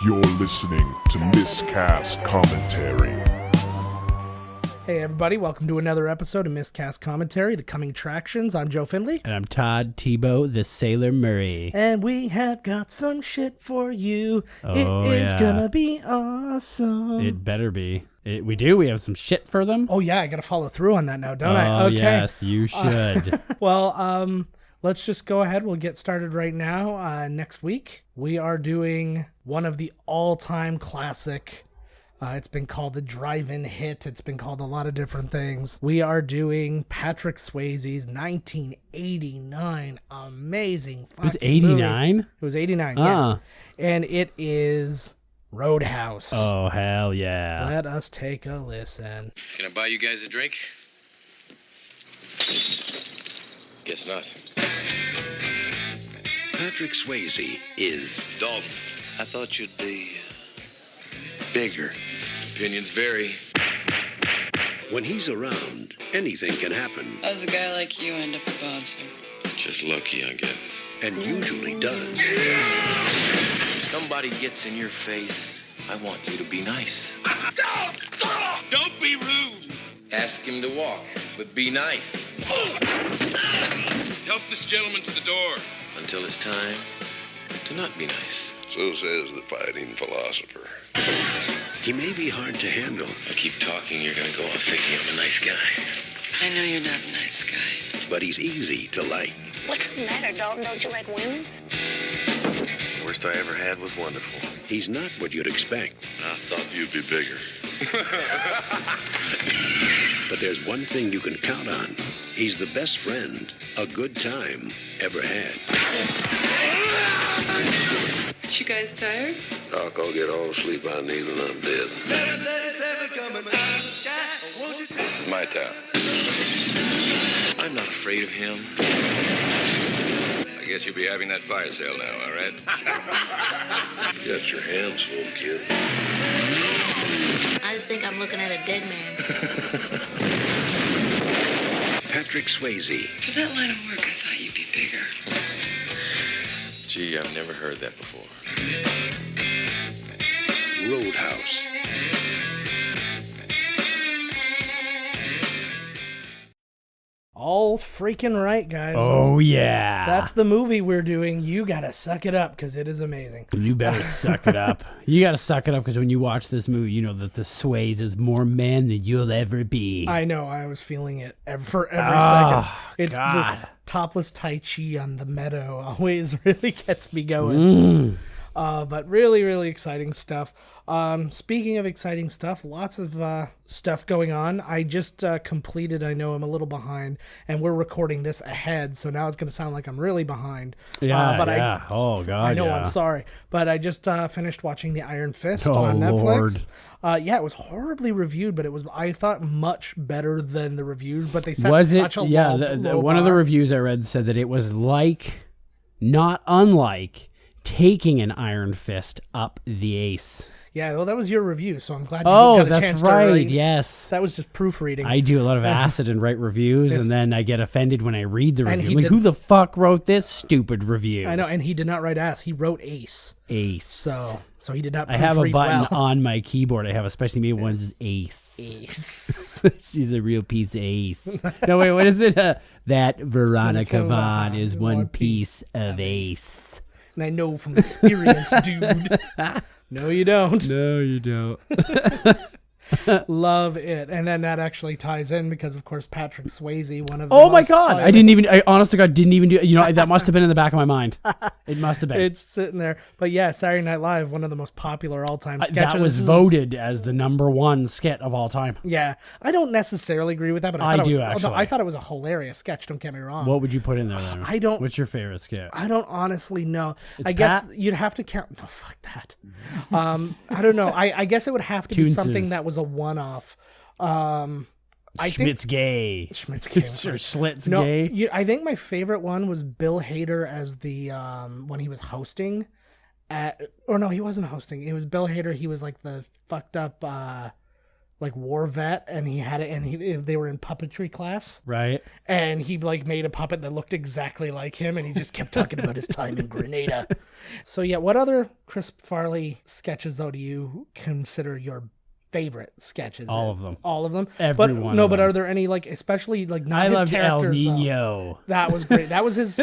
You're listening to Miscast Commentary. Hey everybody, welcome to another episode of Miscast Commentary, The Coming Attractions. I'm Joe Findley. And I'm Todd Tebow, the Sailor Murray. And we have got some shit for you. It is gonna be awesome. It better be. We do? We have some shit for them? Oh yeah, I gotta follow through on that now, don't I? Okay. Yes, you should. Let's just go ahead. We'll get started right now. Next week, we are doing one of the all-time classic. It's been called the drive-in hit. It's been called a lot of different things. We are doing Patrick Swayze's 1989 amazing fucking It was 89? It was 89, yeah. And it is Roadhouse. Oh, hell yeah. Let us take a listen. Can I buy you guys a drink? Guess not. Patrick Swayze is Dalton. I thought you'd be bigger. Opinions vary. When he's around, anything can happen, How does a guy like you end up a bouncer? Just lucky, I guess. and usually does. If somebody gets in your face, I want you to be nice. Don't be rude. Ask him to walk, but be nice. Help this gentleman to the door. Until it's time to not be nice. So says the fighting philosopher. He may be hard to handle, I keep talking, you're gonna go off thinking I'm a nice guy. I know you're not a nice guy. but he's easy to like. What's the matter, Dalton? Don't you like women? The worst I ever had was wonderful. He's not what you'd expect, I thought you'd be bigger. but there's one thing you can count on. He's the best friend a good time ever had. Aren't you guys tired? Doc, I'll get all the sleep I need when I'm dead. This is my town. I'm not afraid of him. I guess you'll be having that fire sale now, all right? You got your hands full, kid. I just think I'm looking at a dead man. Patrick Swayze, For that line of work, I thought you'd be bigger. Gee, I've never heard that before. Roadhouse. All freaking right, guys. Oh, yeah. That's the movie we're doing. You gotta suck it up because it is amazing. You better suck it up. You got to suck it up because when you watch this movie, you know that the Swayze is more man than you'll ever be. I know. I was feeling it for every second. It's God. the topless Tai Chi on the meadow always really gets me going. But really, really exciting stuff. Speaking of exciting stuff, lots of stuff going on. I just completed, I know I'm a little behind, and we're recording this ahead, so now it's going to sound like I'm really behind. Yeah, but yeah. Oh, God, I know, yeah. I'm sorry. But I just finished watching The Iron Fist Oh, on Netflix. Lord. Yeah, it was horribly reviewed, but it was, I thought, much better than the reviews, but they set Was it? such a Yeah, low one of the bar. reviews I read said that it was like, not unlike, taking an Iron Fist up the ace. Yeah, well, that was your review, so I'm glad you Oh, got a that's chance right. to read. Yes. That was just proofreading. I do a lot of acid and write reviews, and then I get offended when I read the And review. he Like, did- who the fuck wrote this stupid review? I know, and he did not write ass. He wrote ace. Ace. So he did not proofread I have a button well. on my keyboard. I have a specially made one that says ace. Ace. She's a real piece of ace. No, wait, what is it? That Veronica Vaughn is one piece of ace. And I know from experience, dude. No, you don't. No, you don't. Love it. And then that actually ties in because, of course, Patrick Swayze, one of the Oh my most God. I honest to God, didn't even do, that must have been in the back of my mind. It must have been. It's sitting there. But yeah, Saturday Night Live, one of the most popular all-time sketches. That was voted as the #1 skit of all time. Yeah. I don't necessarily agree with that, but I thought do, it was, actually. I thought it was a hilarious sketch, don't get me wrong. What would you put in there then? I don't- What's your favorite skit? I don't honestly know. It's I guess Pat? you'd have to count. No, fuck that. I don't know. I guess it would have to be Toonses. something that was a one-off. I think Schmidt's gay. Schmidt's gay. Or Schlitz No, gay. I think my favorite one was Bill Hader as the when he was hosting or no, he wasn't hosting. It was Bill Hader. He was like the fucked up like war vet, and he had it, and they were in puppetry class, Right. and he like made a puppet that looked exactly like him, and he just kept talking about his time in Grenada. So yeah, what other Chris Farley sketches though do you consider your favorite sketches? All of them. All of them. Every but one no, of but them. are there any like especially like not I his loved El characters? Though? Nino. That was great. That was his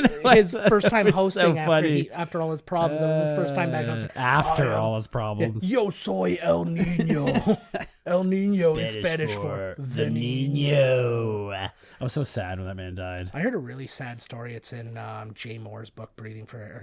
first time was hosting so after funny. after all his problems. That was his first time back hosting. After Oh, all his problems. Yo soy El Nino. El Nino is Spanish for the Nino. I was so sad when that man died. I heard a really sad story. It's in Jay Moore's book,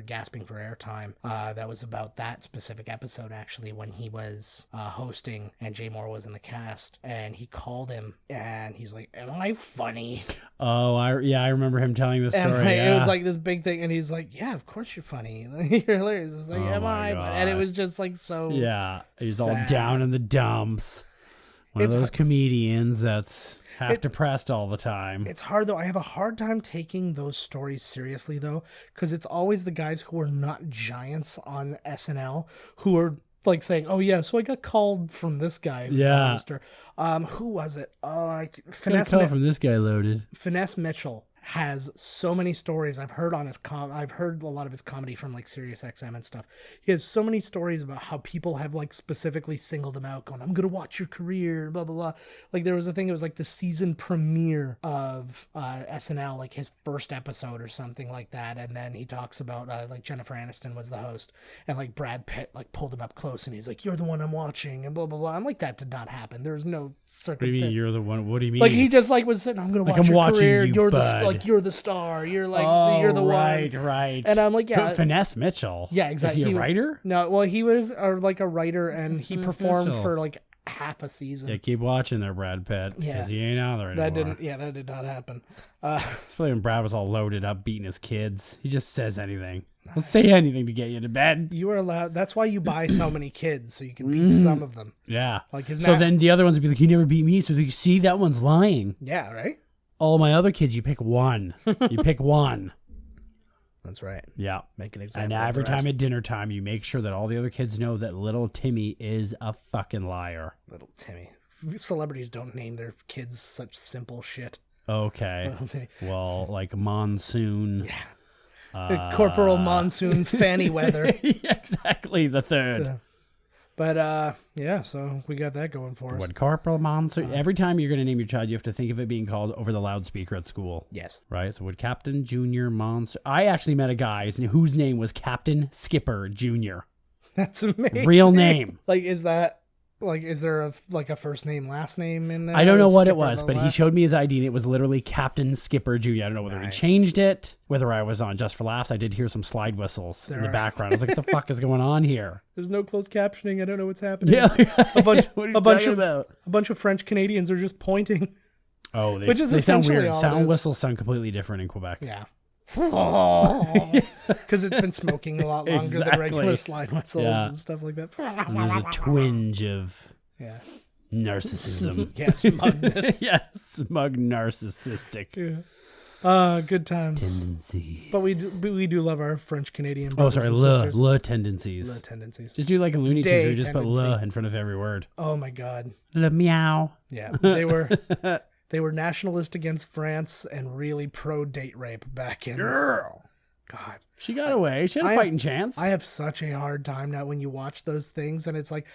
Gasping for Airtime. That was about that specific episode, actually, when he was hosting and Jay Moore was in the cast. And he called him and he's like, "Am I funny?" Oh, I remember him telling this And story. like, yeah. it was like this big thing. And he's like, "Yeah, of course you're funny. You're hilarious." It's like, Oh "Am my I?" God. And it was just like so. Yeah, he's all sad. down in the dumps. One It's of those h- comedians that's half depressed all the time. It's hard though. I have a hard time taking those stories seriously though, because it's always the guys who are not giants on SNL who are like saying, "Oh yeah, so I got called from this guy." Who's Yeah. the hoster. Who was it? Finesse from this guy loaded. Finesse Mitchell has so many stories. I've heard on his I've heard a lot of his comedy from like Sirius XM and stuff. He has so many stories about how people have like specifically singled him out, going, "I'm gonna watch your career," blah blah blah. Like there was a thing. It was like the season premiere of SNL, like his first episode or something like that. And then he talks about like Jennifer Aniston was the host, and like Brad Pitt like pulled him up close, and he's like, "You're the one I'm watching," and blah blah blah. I'm like, that did not happen. There's no What do circumstance. you mean you're the one? What do you mean? Like he just like was sitting, "I'm gonna Like, watch I'm your watching career. you, You're bud." you're the star. You're like you're the right, one." right. And I'm like, yeah. Finesse Mitchell. Yeah, exactly. Is he a writer? No, well, he was like a writer, and he Finesse performed Mitchell. for like half a season. Yeah, keep watching there, Brad Pitt. Yeah. Because he ain't out there anymore. That did not happen. Especially when Brad was all loaded up beating his kids. He just says anything. He'll say anything to get you to bed. You are allowed. That's why you buy so many kids, so you can beat some of them. Yeah. Like his So then the other ones would be like, "He never beat me." So you see, that one's lying. yeah, right. All my other kids, you pick one. You pick one. That's right. Yeah. Make an example. And of the every rest. time at dinner time, you make sure that all the other kids know that little Timmy is a fucking liar. Little Timmy. Celebrities don't name their kids such simple shit. Okay. Little Timmy. Well, like Monsoon. Yeah. Corporal Monsoon Fanny Weather. Exactly, the third. Yeah. But yeah, so we got that going for us. What Corporal Monsoon? Every time you're going to name your child, you have to think of it being called over the loudspeaker at school. Yes. Right? So would Captain Junior Monsoon? I actually met a guy whose name was Captain Skipper Jr. That's amazing. Real name. Like, is there a first name, last name in there? I don't know what it Skipper was, the but he last- showed me his ID, and it was literally Captain Skipper Jr. I don't know whether Nice. he changed it, whether I was on Just for Laughs. I did hear some slide whistles in There the are. background. I was like, what the fuck is going on here? There's no closed captioning. I don't know what's happening. Yeah. a bunch, What are you a bunch talking of about? a bunch of French Canadians are just pointing. Oh, Which is they sound essentially weird. all it Sound is. whistles sound completely different in Quebec. Yeah. Because it's been smoking a lot longer than regular Exactly. slide whistles Yeah. and stuff like that. And there's a twinge of Yeah. narcissism. Yeah, smugness. Yeah, smug narcissistic Good times. tendencies. But we do love our French Canadian. Oh, sorry, le le tendencies. tendencies. Just do like a Looney Tunes where Day you just put tendency. le in front of every word. Oh my God. Le meow. Yeah, they were nationalist against France and really pro date rape back in. Girl. God. She got away. She had a fighting chance. I have such a hard time now when you watch those things, and it's like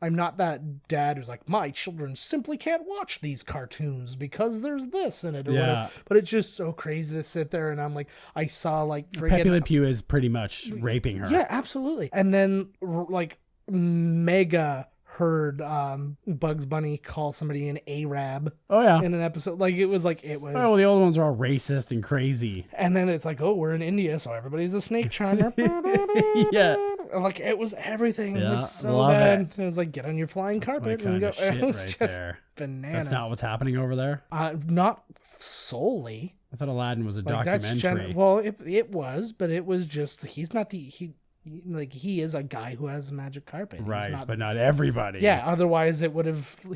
I'm not that dad who's like, my children simply can't watch these cartoons because there's this in it or Yeah. whatever. But it's just so crazy to sit there and I'm like, I saw like Pepe Le Pew is pretty much raping her. yeah, absolutely. And then like mega heard Bugs Bunny call somebody an Arab Oh, yeah. in an episode. Like it was. Oh, well, the old ones are all racist and crazy. And then it's like, oh, we're in India, so everybody's a snake charmer. Yeah. Like it was everything. It Yeah, was so love bad. It. It was like, get on your flying My carpet and kind go. of shit It was right just there. bananas. That's not what's happening over there. Not solely. I thought Aladdin was a Like documentary. well, it was, but it was just he's not he is a guy who has a magic carpet. He's Right, not, but not everybody. yeah. Otherwise,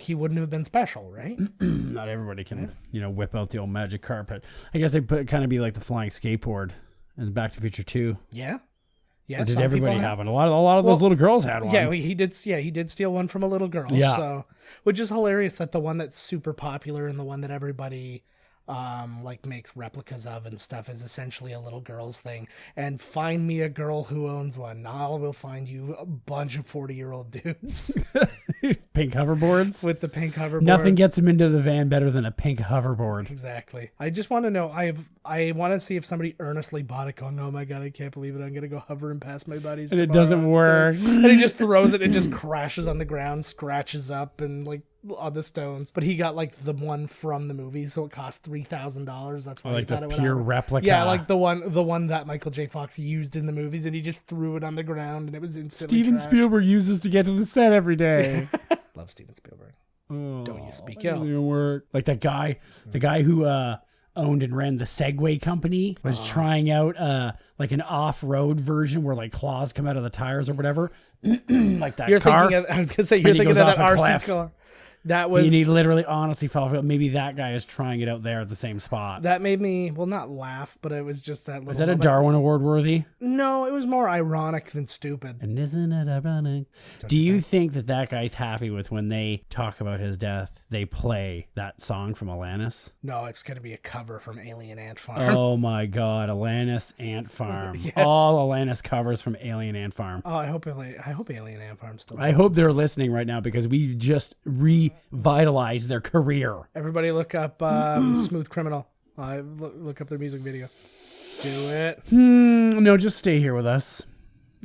he wouldn't have been special, right? Not everybody can, whip out the old magic carpet. I guess they kind of be like the flying skateboard in Back to the Future 2. Yeah. Yeah, Or did some everybody people have one? A lot of those little girls had one. Yeah, he did. Yeah, he did steal one from a little girl. Yeah. So, which is hilarious that the one that's super popular and the one that everybody like makes replicas of and stuff is essentially a little girl's thing. And find me a girl who owns one. I will find you a bunch of 40-year-old dudes Pink hoverboards. with the pink hoverboards. Nothing gets them into the van better than a pink hoverboard. Exactly. I just want to know. I want to see if somebody earnestly bought it. Going, oh my god, I can't believe it. I'm gonna go hovering past my buddies, And it tomorrow. doesn't It's work. And he just throws it. It just crashes on the ground, scratches up, and like on the stones. But he got like the one from the movie, so it cost $3,000. That's why Like he thought the it would pure have- replica. Yeah, like the one that Michael J. Fox used in the movies, and he just threw it on the ground, and it was instantly. Steven trashed. Spielberg uses to get to the set every day. Love Steven Spielberg. Oh, Don't you speak that ill. doesn't even work. Like that guy, the guy who owned and ran the Segway company was trying out like an off-road version where like claws come out of the tires or whatever. Like that You're car. thinking of, I was gonna say And you're he thinking of goes that off a RC cliff. car. That was And he literally honestly fell off. Maybe that guy is trying it out there at the same spot. that made me not laugh, but it was just that little. Is that a moment. Darwin Award worthy? No, it was more ironic than stupid. And isn't it ironic? Do you think that guy's happy with when they talk about his death, they play that song from Alanis? No, it's gonna be a cover from Alien Ant Farm. Oh my God, Alanis Ant Farm. Yes. All Alanis covers from Alien Ant Farm. Oh, I hope Alien Ant Farm still. I hope they're listening right now because we just revitalized their career. Everybody look up Smooth Criminal. Look up their music video. Do it. No, just stay here with us.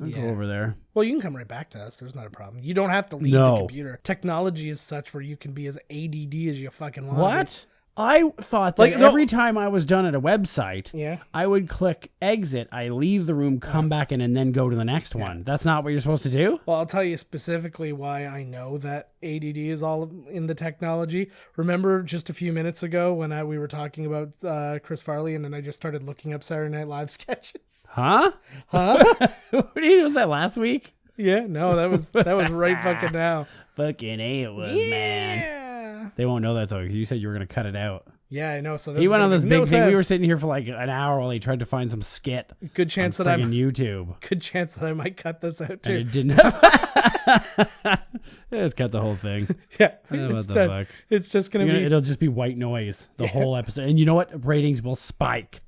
I'll Yeah. go over there. Well, you can come right back to us. There's not a problem. You don't have to leave No. the computer. Technology is such where you can be as ADD as you fucking want. What? I thought that Like, no- every time I was done at a website, Yeah. I would click exit, I leave the room, come back in, and then go to the next one. That's not what you're supposed to do? Well, I'll tell you specifically why I know that ADD is all in the technology. Remember just a few minutes ago when we were talking about Chris Farley, and then I just started looking up Saturday Night Live sketches? Huh? What did you was that last week? Yeah, no, that was right fucking now. Fucking A it was, man. Yeah. They won't know that though, because you said you were going to cut it out. Yeah, I know. So this He is went on gonna this make big no thing. We were sense. sitting here for like an hour while he tried to find some skit Good chance on that friggin' YouTube. Good chance that I might cut this out And too. it didn't have... Just cut the whole thing. Yeah, What it's the done. fuck? It's just gonna be. It'll just be white noise the whole episode. And you know what? Ratings will spike.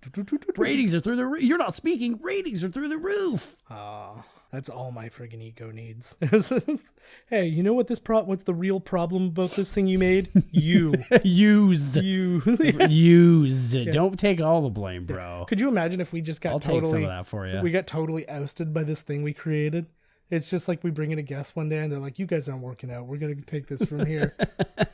Ratings are through the roof. You're not speaking. Ratings are through the roof. Oh, that's all my friggin' ego needs. Hey, you know what what's the real problem about this thing you made? You. Used. You. Used. Don't take all the blame, bro. Could you imagine if we just got I'll take totally some of that for you. we got totally ousted by this thing we created? It's just like we bring in a guest one day and they're like, "You guys aren't working out. We're gonna take this from here."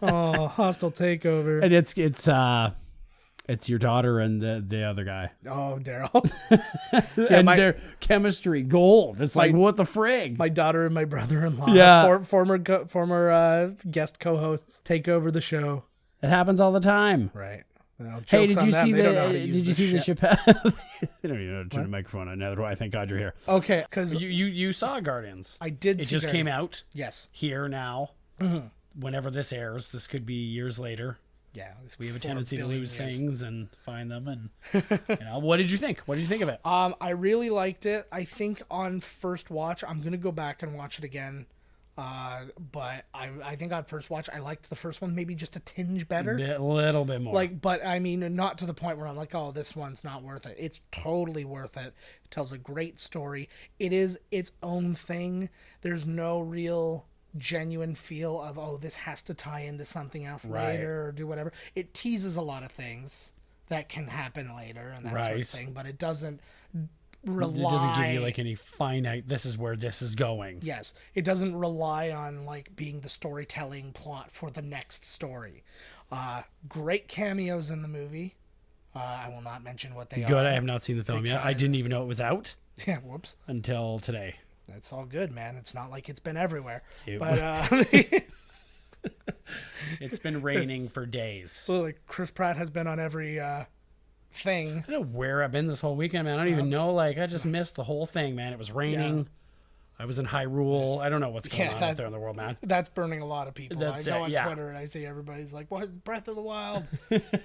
Oh, hostile takeover. And it's your daughter and the other guy. Oh, Daryl. And their chemistry gold. It's like, what the frig? My daughter and my brother-in-law, Yeah. former guest co-hosts, take over the show. It happens all the time. Right. Well, Hey, jokes did on you them. see They don't know how to use did you see this the shit. Chappelle? They don't even know how to turn the microphone on. Neither do I. Thank God you're here. Okay, because You saw Guardians. I did. It see just came Guardians. out Yes. here now. Whenever this airs, this could be years later. Yeah. It's We have a 4 tendency to billion lose years. things and find them. And what did you think? What did you think of it? I really liked it. I think on first watch, I'm gonna go back and watch it again. But I think on first watch, I liked the first one maybe just a tinge better. A little bit more. Like, but I mean, not to the point where I'm like, oh, this one's not worth it. It's totally worth it. It tells a great story. It is its own thing. There's no real genuine feel of, oh, this has to tie into something else later or do whatever. It teases a lot of things that can happen later and that sort of Right. thing, but it doesn't rely. It doesn't give you like any finite, this is where this is going. Yes, it doesn't rely on like being the storytelling plot for the next story. Great cameos in the movie. I will not mention what they are. Good. I have not seen the film yet. I Because- didn't even know it was out Yeah, whoops. until today. That's all good, man. It's not like it's been everywhere. Ew. But It's been raining for days. well, like Chris Pratt has been on every thing. I don't know where I've been this whole weekend, man. I don't even know. Like, I just missed the whole thing, man. It was raining. I was in Hyrule. I don't know what's going on out there in the world, man. That's burning a lot of people. I go on Twitter and I see everybody's like, "What? Breath of the Wild?"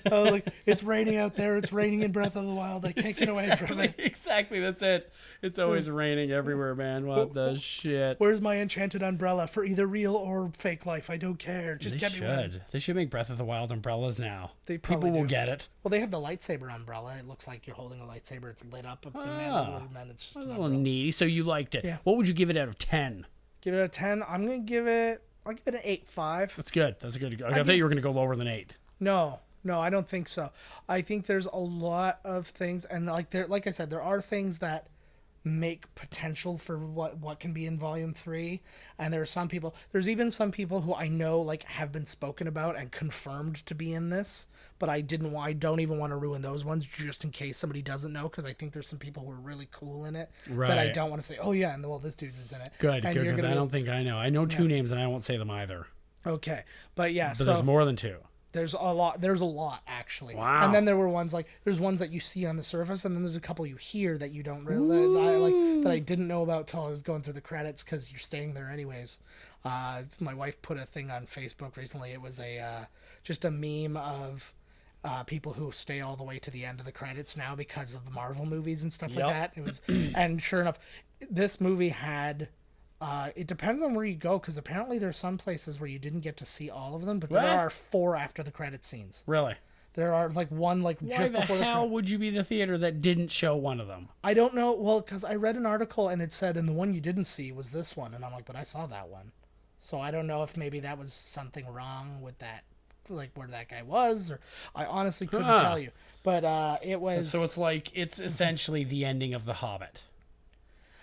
Like, it's raining out there. It's raining in Breath of the Wild. I can't get away from it. Exactly. That's it. It's always raining everywhere, man. What the shit? Where's my enchanted umbrella for either real or fake life? I don't care. Just get me one. They should make Breath of the Wild umbrellas now. People will get it. Well, they have the lightsaber umbrella. It looks like you're holding a lightsaber. It's lit up in the middle, and then it's just a little neat. So you liked it. Yeah. What would you give it out of 10? Give it a 10. I'll give it an 8.5. That's good. That's a good. I thought you were going to go lower than 8. No, I don't think so. I think there's a lot of things, and like I said, there are things that make potential for what can be in volume 3, and there's even some people who I know like have been spoken about and confirmed to be in this, but I don't even want to ruin those ones just in case somebody doesn't know, because I think there's some people who are really cool in it that I don't want to say, oh yeah, and well, this dude is in it. Good, because I don't think I know. I know 2 names and I won't say them either. Okay, but yeah, but there's more than 2. There's a lot actually. Wow. And then there were ones there's ones that you see on the surface, and then there's a couple you hear that you don't really that I didn't know about till I was going through the credits, because you're staying there anyways. My wife put a thing on Facebook recently. It was just a meme of people who stay all the way to the end of the credits now because of the Marvel movies and stuff like that. It was, and sure enough, this movie had. It depends on where you go, because apparently there's some places where you didn't get to see all of them, but there are 4 after the credit scenes. Really? There are one Why just before the hell would you be the theater that didn't show one of them? I don't know. Well, because I read an article and it said, and the one you didn't see was this one, and I'm like, but I saw that one. So I don't know if maybe that was something wrong with that, like where that guy was, or I honestly couldn't tell you. But it was. So it's essentially the ending of The Hobbit,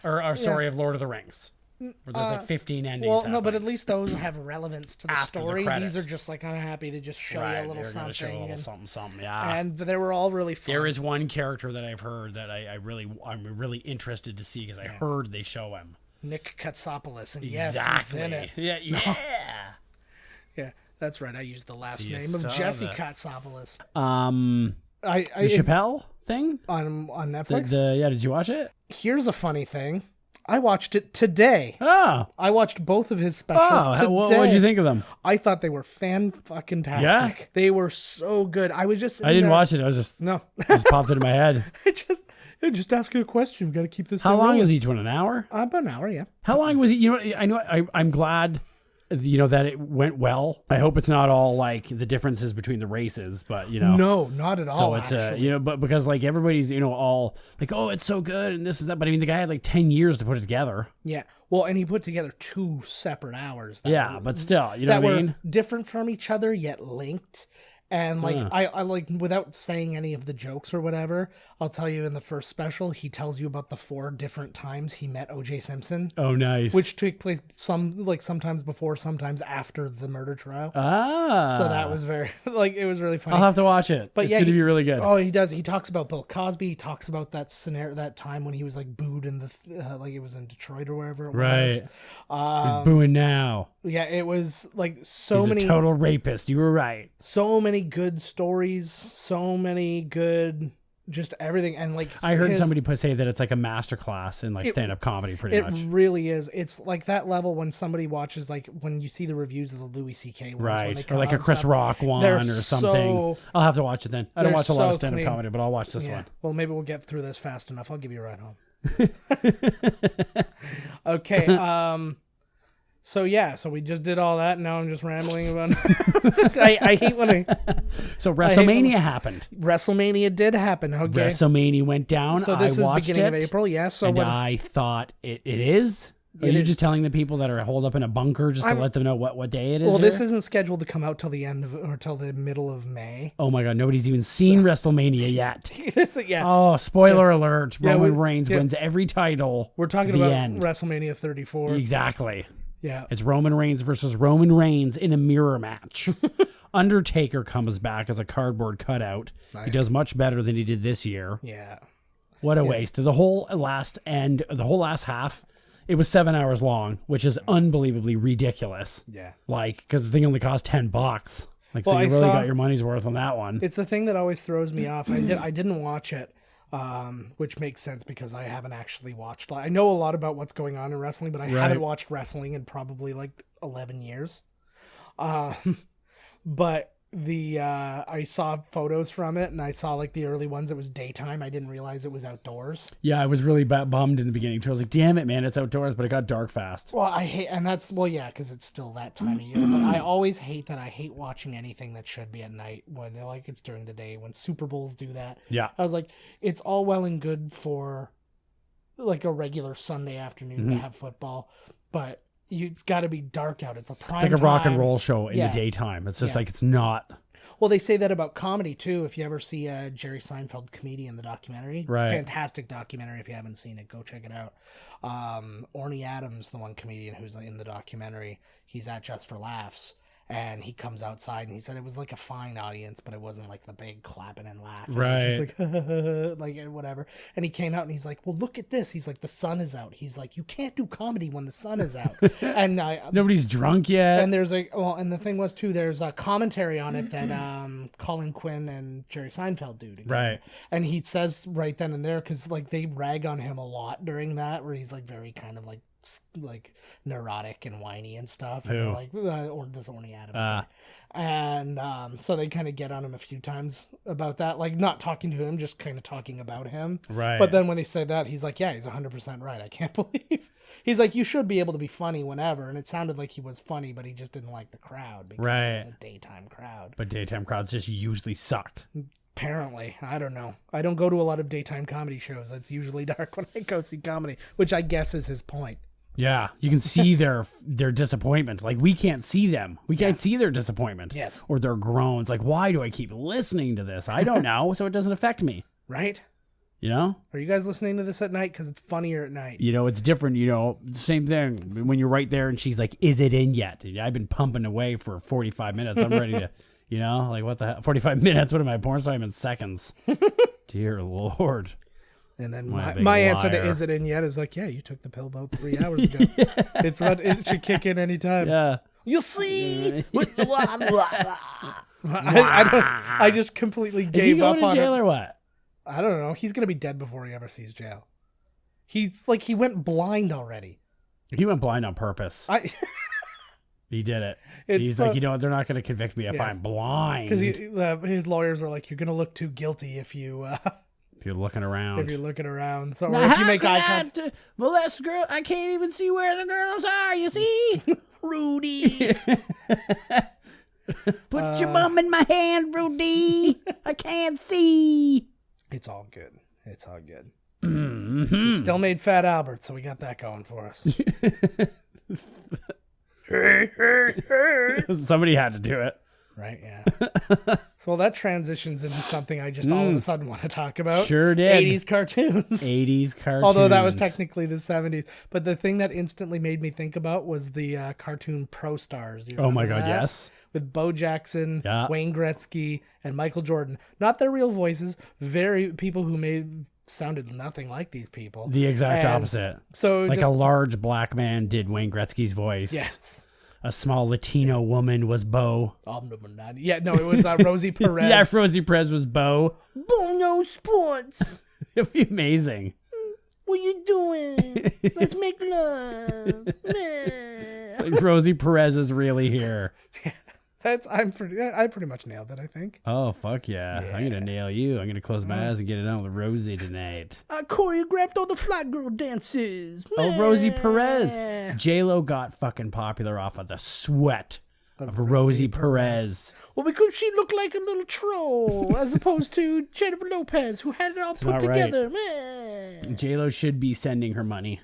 or sorry, of Lord of the Rings. Where there's 15 endings. Well, no, but at least those have relevance to the After story. the These are just like, I'm happy to just show you a little something. Show a little something, yeah. And they were all really fun. There is one character that I've heard that I'm really interested to see, because I heard they show him. Nick Katsopoulos, and Exactly. yes, he's in it. Yeah. Yeah, that's right. I used the last name of Jesse Katsopoulos. The Chappelle thing on Netflix. Did you watch it? Here's a funny thing. I watched it today. Oh. I watched both of his specials today. What did you think of them? I thought they were fan-fucking-tastic. Yeah? They were so good. I didn't watch it. I was just... No. It just popped into my head. Just ask you a question. We've got to keep this How thing long rolling. is each one? An hour? About an hour, yeah. How long was it? You know, I'm glad... that it went well. I hope it's not all like the differences between the races, but no, not at all. So it's but because like everybody's all like, oh, it's so good and this is that, but I mean the guy had like 10 years to put it together. Yeah, well, and he put together 2 separate hours. But still, you know what I mean? Were different from each other yet linked. And like I like, without saying any of the jokes or whatever, I'll tell you in the first special, he tells you about the 4 different times he met O.J. Simpson. Oh, nice. Which took place sometimes before, sometimes after the murder trial. So that was very it was really funny. I'll have to watch it. It's going to be really good. Oh, he does. He talks about Bill Cosby. He talks about that scenario, that time when he was like booed in the like it was in Detroit or wherever it was. He's booing now. Yeah, it was like He's a total rapist. You were right. So many good stories, so many good, just everything, and like I heard somebody say that it's like a masterclass in like stand-up comedy. Pretty much, it really is. It's like that level when somebody watches, like when you see the reviews of the Louis C.K. ones, right, or like a Chris Rock one or something. I'll have to watch it then. I don't watch a lot of stand-up comedy, but I'll watch this one. Well, maybe we'll get through this fast enough. I'll give you a ride home. Okay. So we just did all that, and now I'm just rambling about. I hate when I. So WrestleMania happened. WrestleMania did happen. Okay. WrestleMania went down. So this I is watched beginning it, of April. Yes. So and I thought it is. Are you just telling the people that are holed up in a bunker just to let them know what day it is? Well, this isn't scheduled to come out till the end of, or till the middle of May. Oh my God, nobody's even seen WrestleMania yet. Yeah. Oh, spoiler alert! Roman Reigns wins every title. We're talking about WrestleMania 34. Exactly. Yeah. It's Roman Reigns versus Roman Reigns in a mirror match. Undertaker comes back as a cardboard cutout. Nice. He does much better than he did this year. Yeah. What a waste. The whole last half, it was 7 hours long, which is unbelievably ridiculous. Yeah. Like, because the thing only cost $10. Like, so you really got your money's worth on that one. It's the thing that always throws me off. I didn't watch it. which makes sense because I haven't actually watched. I know a lot about what's going on in wrestling, but I haven't watched wrestling in probably like 11 years. But I saw photos from it, and I saw like the early ones. It was daytime. I didn't realize it was outdoors. Yeah, I was really bummed in the beginning too. I was like, damn it, man, it's outdoors, but it got dark fast. Well, because it's still that time of year. But I always hate that. I hate watching anything that should be at night when like it's during the day. When Super Bowls do that, yeah, I was like, it's all well and good for like a regular Sunday afternoon to have football, but it's got to be dark out. It's a prime. It's like a rock and time. roll show in the daytime. It's just like it's not. Well, they say that about comedy too. If you ever see Jerry Seinfeld Comedian, the documentary, fantastic documentary. If you haven't seen it, go check it out. Orny Adams, the one comedian who's in the documentary, he's at Just for Laughs, and he comes outside and he said it was like a fine audience, but it wasn't like the big clapping and laughing. Right. It was just like whatever. And he came out and he's like, well, look at this. He's like, the sun is out. He's like, you can't do comedy when the sun is out. And nobody's drunk yet. And there's and the thing was too, there's a commentary on it that Colin Quinn and Jerry Seinfeld do together. Right. And he says right then and there, because like they rag on him a lot during that, where he's like very kind of like neurotic and whiny and stuff. And they're like, or this Orny Adams guy. And so they kind of get on him a few times about that, like not talking to him, just kind of talking about him. Right. But then when they say that, he's like, yeah, he's 100% right. I can't believe. He's like, you should be able to be funny whenever. And it sounded like he was funny, but he just didn't like the crowd because it was a daytime crowd. But daytime crowds just usually suck. Apparently. I don't know. I don't go to a lot of daytime comedy shows. It's usually dark when I go see comedy, which I guess is his point. Yeah, you can see their disappointment. Like, we can't see them. We can't see their disappointment. Yes. Or their groans. Like, why do I keep listening to this? I don't know, so it doesn't affect me. Right? You know? Are you guys listening to this at night? Because it's funnier at night. You know, it's different. You know, same thing. When you're right there and she's like, is it in yet? I've been pumping away for 45 minutes. I'm ready to, you know, like, what the hell? 45 minutes? What am I? Porn time in seconds. Dear Lord. And then my answer to is it in yet is like, yeah, you took the pill about 3 hours ago. It's what it should kick in anytime. Yeah. You see? I just completely gave up on it. Is he going to jail or what? I don't know. He's going to be dead before he ever sees jail. He's like, he went blind already. He went blind on purpose. He did it. He's like, you know what? They're not going to convict me if I'm blind. Because his lawyers are like, you're going to look too guilty if you... if you're looking around. If you're looking around. So if you make eye contact. Molest girl, I can't even see where the girls are, you see? Rudy. Put your bum in my hand, Rudy. I can't see. It's all good. It's all good. Mm-hmm. We still made Fat Albert, so we got that going for us. Somebody had to do it. Right, yeah. So that transitions into something I just all of a sudden want to talk about. Sure did. 80s cartoons. 80s cartoons. Although that was technically the 70s. But the thing that instantly made me think about was the cartoon Pro Stars. Oh my God, yes. With Bo Jackson, Wayne Gretzky, and Michael Jordan. Not their real voices. People who sounded nothing like these people. The exact opposite. So like a large black man did Wayne Gretzky's voice. Yes. A small Latino woman was Bo. Yeah, no, it was Rosie Perez. Yeah, Rosie Perez was Bo. Bono Sports. It'd be amazing. What you doing? Let's make love. Like Rosie Perez is really here. I pretty much nailed it, I think. Oh, fuck yeah. I'm going to nail you. I'm going to close my eyes and get it on with Rosie tonight. I choreographed all the flat girl dances. Oh, Rosie Perez. J-Lo got fucking popular off of the sweat of Rosie Perez. Well, because she looked like a little troll as opposed to Jennifer Lopez, who had it all put together. Man. J-Lo should be sending her money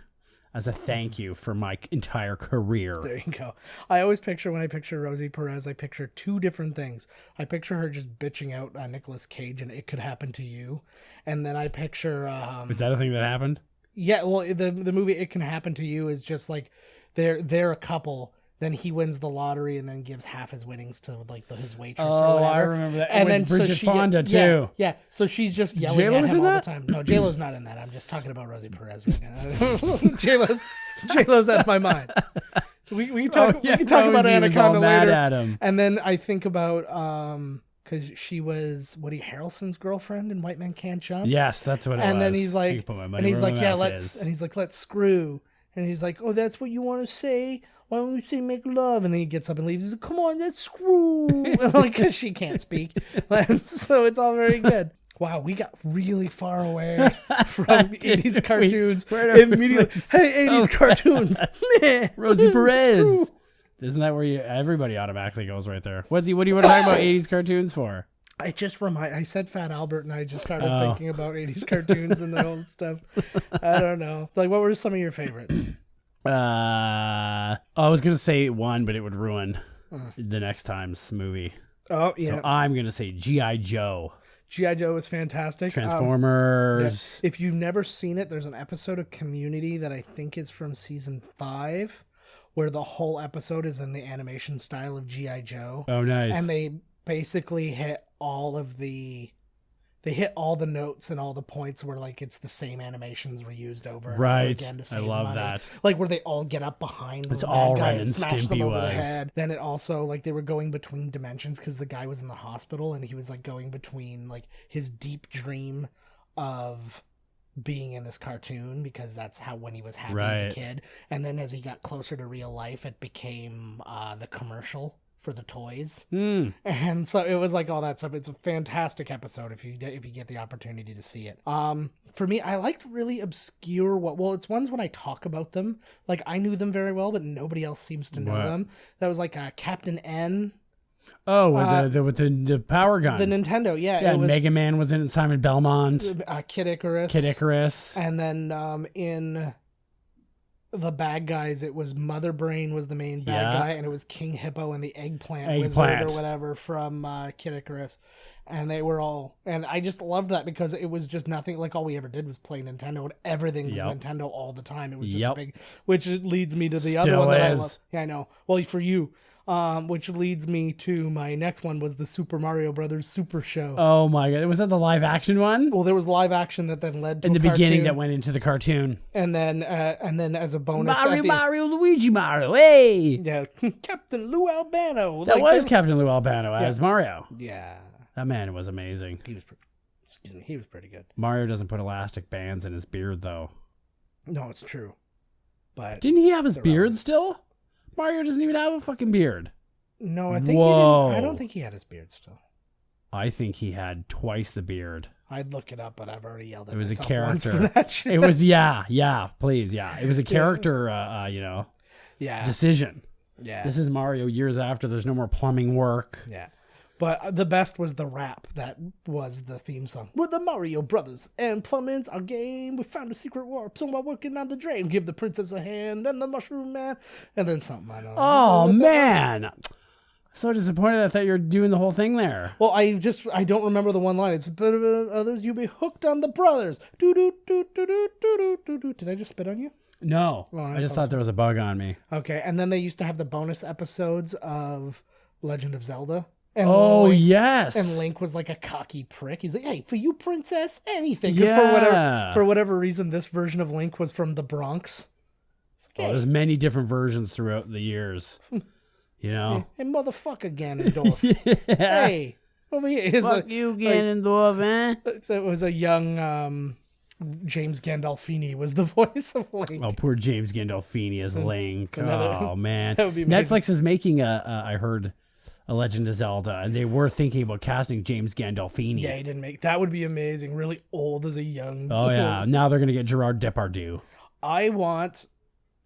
as a thank you for my entire career. There you go. I always picture, when I picture Rosie Perez, I picture two different things. I picture her just bitching out Nicolas Cage and It Could Happen to You. And then I picture... is that a thing that happened? Yeah, well, the movie It Can Happen to You is just like, they're a couple... Then he wins the lottery and then gives half his winnings to like his waitress or whatever. I remember that. And with then Bridget Fonda too. Yeah. So she's just yelling J-Lo's at him in all that? the time. No, J-Lo's not in that. I'm just talking about Rosie Perez right now. J-Lo's out of my mind. We can talk about Rosie was Anaconda all mad later. at him. And then I think about because she was Woody Harrelson's girlfriend in White Man Can't Jump. Yes, that's what it was. And then he's I can like, put my money and he's where like, my yeah, mouth let's, is. and he's like, let's screw. And he's like, oh, that's what you want to say? Why don't you say make love? And then he gets up and leaves. He's like, come on, let's screw. Like, because she can't speak. And so it's all very good. Wow, we got really far away from 80s cartoons. Immediately, hey, 80s cartoons. Rosie Perez. Screw. Isn't that where everybody automatically goes right there? What do you want to talk about 80s cartoons for? I said Fat Albert and I just started thinking about 80s cartoons and the old stuff. I don't know. Like, what were some of your favorites? I was going to say one, but it would ruin the next time's movie. Oh, yeah. So I'm going to say G.I. Joe. G.I. Joe is fantastic. Transformers. Yeah. If you've never seen it, there's an episode of Community that I think is from season 5 where the whole episode is in the animation style of G.I. Joe. Oh, nice. And they basically hit all the notes and all the points where like it's the same animations were used over and over again to save I love money. that. Like where they all get up behind It's the all bad guy Ren and and smash them Stimpy over the was. head. Then it also like they were going between dimensions because the guy was in the hospital and he was like going between like his deep dream of being in this cartoon because that's how when he was happy as a kid, and then as he got closer to real life it became the commercial for the toys. And so it was like all that stuff. It's a fantastic episode if you get the opportunity to see it. For me, I liked really obscure it's ones when I talk about them, like I knew them very well but nobody else seems to know them. That was like Captain N. Oh, with the power gun. The Nintendo, yeah. Yeah, it was, Mega Man was in it, Simon Belmont. Kid Icarus. And then in the bad guys, it was Mother Brain was the main bad guy, and it was King Hippo and the Eggplant Wizard or whatever from Kid Icarus. And they were all, and I just loved that because it was just nothing, like all we ever did was play Nintendo, and everything was Nintendo all the time. It was just a big, which leads me to the other one that I love. Yeah, I know. Well, for you. Which leads me to my next one was the Super Mario Brothers Super Show. Oh my god, was that the live action one? Well, there was live action that then led to in the cartoon, beginning that went into the cartoon, and then as a bonus, Mario, Luigi, Mario, hey, yeah, Captain Lou Albano. That was Captain Lou Albano as Mario. Yeah, that man was amazing. He was pretty good. Mario doesn't put elastic bands in his beard though. No, it's true. But didn't he have his beard still? Mario doesn't even have a fucking beard. No, I think he didn't. I don't think he had his beard still. I think he had twice the beard. I'd look it up, but I've already yelled at it was myself a character. Once for that shit. It was please. It was a character decision. Yeah. This is Mario years after there's no more plumbing work. Yeah. But the best was the rap that was the theme song. We're the Mario Brothers, and plumbing's our game. We found a secret warp, so while working on the drain, give the princess a hand, and the mushroom man, and then something, I don't know. Oh, man. So disappointed. I thought you were doing the whole thing there. Well, I don't remember the one line. It's others, you'll be hooked on the brothers. Do-do-do-do-do-do-do-do. Did I just spit on you? No. I just thought there was a bug on me. Okay, and then they used to have the bonus episodes of Legend of Zelda. And yes. And Link was like a cocky prick. He's like, hey, for you, princess, anything. Because for whatever reason, this version of Link was from the Bronx. Like, there's many different versions throughout the years. You know? Hey, motherfucker, Ganondorf. Hey, over here. Fuck you, Ganondorf, man. So it was a young James Gandolfini was the voice of Link. Oh, poor James Gandolfini as Link. Oh, man. That would be amazing. Netflix is making I heard... A Legend of Zelda, and they were thinking about casting James Gandolfini. Yeah, he didn't make that. Would be amazing. Really old as a young. Oh yeah, now they're gonna get Gerard Depardieu. I want.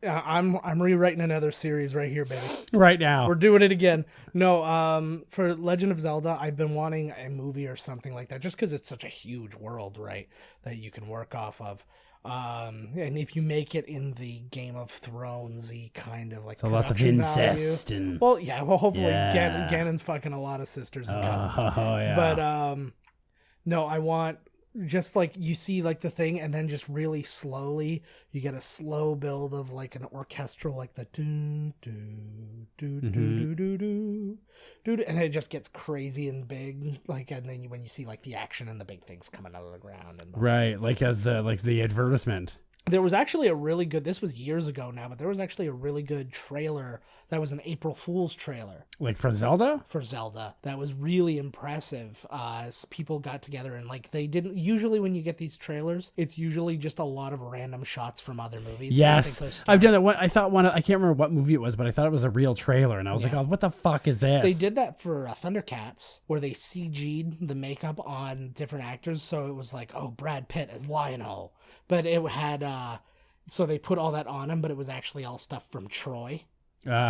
I'm rewriting another series right here, baby. Right now, we're doing it again. No, for Legend of Zelda, I've been wanting a movie or something like that, just because it's such a huge world, right? That you can work off of. And if you make it in the Game of Thrones-y kind of like so lots of incest value, and hopefully Ganon's fucking a lot of sisters and cousins. Oh yeah. But no, I want just like you see like the thing, and then just really slowly you get a slow build of like an orchestral like the do do do do do do do, and it just gets crazy and big, like, and then when you see like the action and the big things coming out of the ground and right, like as the advertisement. There was actually a really good, this was years ago now, but there was actually a really good trailer that was an April Fool's trailer. Like for Zelda? For Zelda. That was really impressive. People got together and like they didn't, usually when you get these trailers, it's usually just a lot of random shots from other movies. Yes. So I've done that. I thought I can't remember what movie it was, but I thought it was a real trailer. And I was like, oh, what the fuck is this? They did that for Thundercats, where they CG'd the makeup on different actors. So it was like, oh, Brad Pitt as Lionel. But it had, so they put all that on him, but it was actually all stuff from Troy.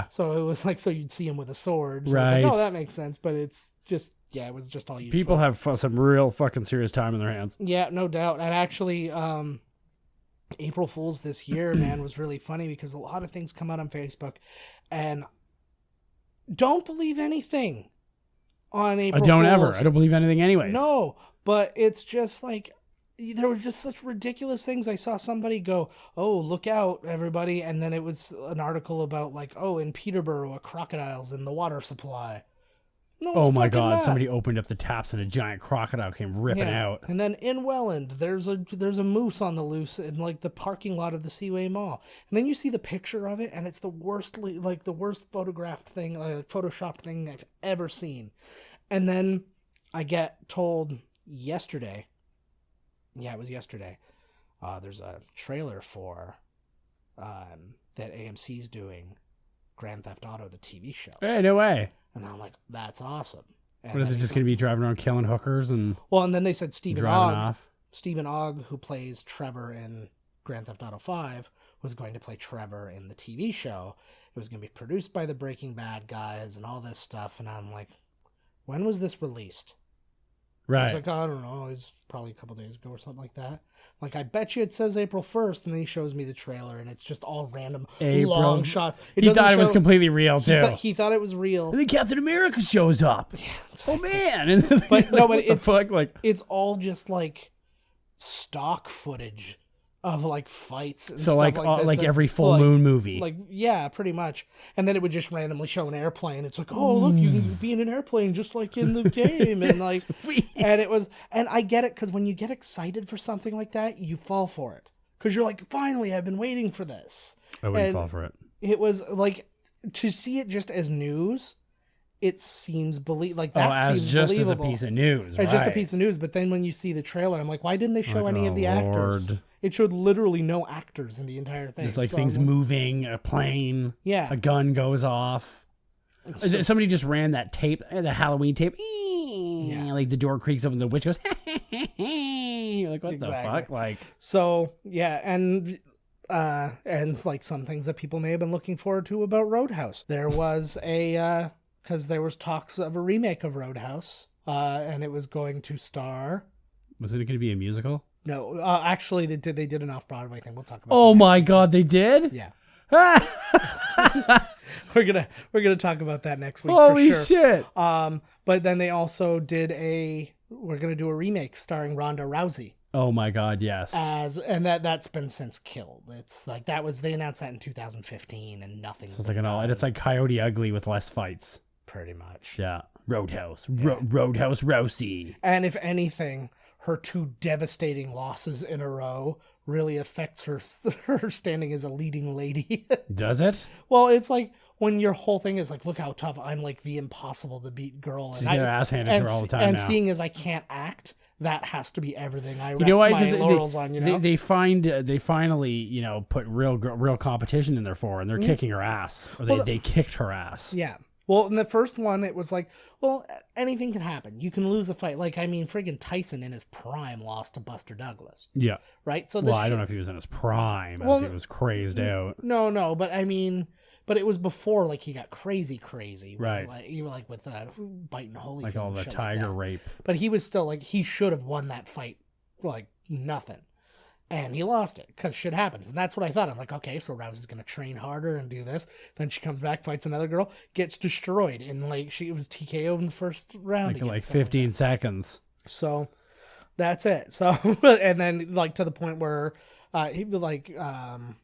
So it was like, so you'd see him with a sword. So right. I was like, oh, that makes sense. But it's just, it was just all used. People have some real fucking serious time in their hands. Yeah, no doubt. And actually, April Fool's this year, man, was really funny because a lot of things come out on Facebook. And don't believe anything on April Fool's. I don't believe anything anyways. No, but it's just like, there were just such ridiculous things. I saw somebody go, oh, look out, everybody. And then it was an article about like, oh, in Peterborough, a crocodile's in the water supply. No, oh my God, somebody opened up the taps and a giant crocodile came ripping out. And then in Welland, there's a moose on the loose in like the parking lot of the Seaway Mall. And then you see the picture of it and it's the worst photographed thing, photoshopped thing I've ever seen. And then I get told yesterday, yeah, it was yesterday. There's a trailer for that AMC's doing Grand Theft Auto, the TV show. Hey, no way. And I'm like, that's awesome. And what is it just going to be driving around killing hookers and and then they said Stephen Ogg, who plays Trevor in Grand Theft Auto 5, was going to play Trevor in the TV show. It was going to be produced by the Breaking Bad guys and all this stuff. And I'm like, when was this released? Right. I was like, oh, I don't know. It was probably a couple days ago or something like that. Like, I bet you it says April 1st, and then he shows me the trailer, and it's just all random long shots. He thought it was completely real, too. He thought it was real. And then Captain America shows up. Yeah, oh, man. And but no, but it's all just, like, stock footage of like fights and so stuff like every full moon movie, like pretty much. And then it would just randomly show an airplane. It's like, oh look, you can be in an airplane just like in the game. And like and it was, and I get it, because when you get excited for something like that, you fall for it, because you're like, finally, I've been waiting for this. I wouldn't fall for it. It was like, to see it just as news, it seems as just as a piece of news, as just a piece of news. But then when you see the trailer, I'm like, why didn't they show any of the actors? It showed literally no actors in the entire thing. Just like things moving, a plane, a gun goes off. So, somebody just ran that tape, the Halloween tape. Yeah. Like the door creaks open, the witch goes. You're like, what the fuck? Like, so yeah, and like some things that people may have been looking forward to about Roadhouse. There was because there was talks of a remake of Roadhouse, and it was going to star. Was it going to be a musical? No, actually, they did an off-Broadway thing. We'll talk about. Oh my God, they did? Yeah. we're gonna talk about that next week. Holy for sure. Shit! But then they also did we're gonna do a remake starring Ronda Rousey. Oh my God, yes. And that's been since killed. It's like they announced that in 2015 and nothing. So it's like it's like Coyote Ugly with less fights. Pretty much. Yeah. Roadhouse. Yeah. Roadhouse Rousey. And if anything, her two devastating losses in a row really affects her standing as a leading lady. Does it? Well, it's like when your whole thing is like, look how tough I'm, like the impossible to beat girl. She's getting her ass handed to her all the time now. Seeing as I can't act, that has to be everything I rest my laurels on. You know, they finally put real competition in there for her, and they're kicking her ass. Or they kicked her ass. Yeah. Well, in the first one, it was like, well, anything can happen. You can lose a fight. Like, I mean, friggin' Tyson in his prime lost to Buster Douglas. Yeah. Right? So I don't know if he was in his prime as he was crazed out. No, but I mean, it was before, like, he got crazy. Right. Like, you were like with biting Holyfield. Like all the tiger rape. But he was still, like, he should have won that fight, like, nothing. And he lost it, because shit happens. And that's what I thought. I'm like, okay, so Rousey's going to train harder and do this. Then she comes back, fights another girl, gets destroyed. And, like, she was TKO in the first round. Like 15 seconds. So, that's it. So, and then, like, to the point where, he like,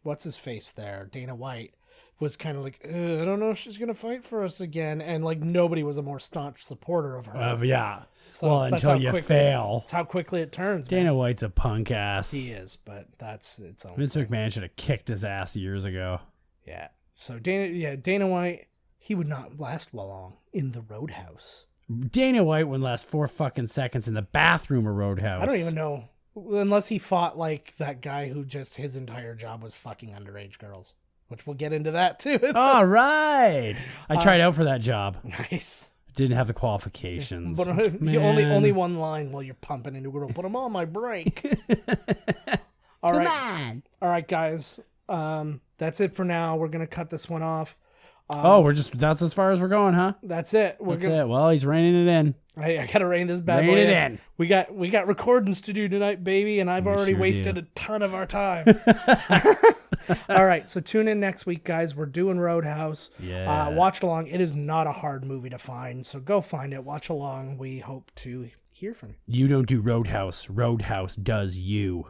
what's his face there? Dana White was kind of like, I don't know if she's gonna fight for us again, and like nobody was a more staunch supporter of her. Yeah. So well, that's until how you quickly- fail. That's how quickly it turns. Dana man. White's a punk ass. He is, but that's its own. Vince thing. McMahon should have kicked his ass years ago. Yeah. So Dana White, he would not last long in the Roadhouse. Dana White would last 4 fucking seconds in the bathroom of Roadhouse. I don't even know, unless he fought like that guy who just his entire job was fucking underage girls, which we'll get into that too. All right. I tried out for that job. Nice. Didn't have the qualifications. But you only one line while you're pumping into a girl. But I'm on my break. All right. All right, guys. That's it for now. We're gonna cut this one off. That's as far as we're going, huh? That's it. That's it. Well, he's reining it in. I gotta rein this bad Rein boy it in. in. We got recordings to do tonight, baby, and I've already sure wasted do. a ton of our time. All right, so tune in next week, guys. We're doing Roadhouse. Yeah. Watch along. It is not a hard movie to find, so go find it. Watch along. We hope to hear from you. You don't do Roadhouse. Roadhouse does you.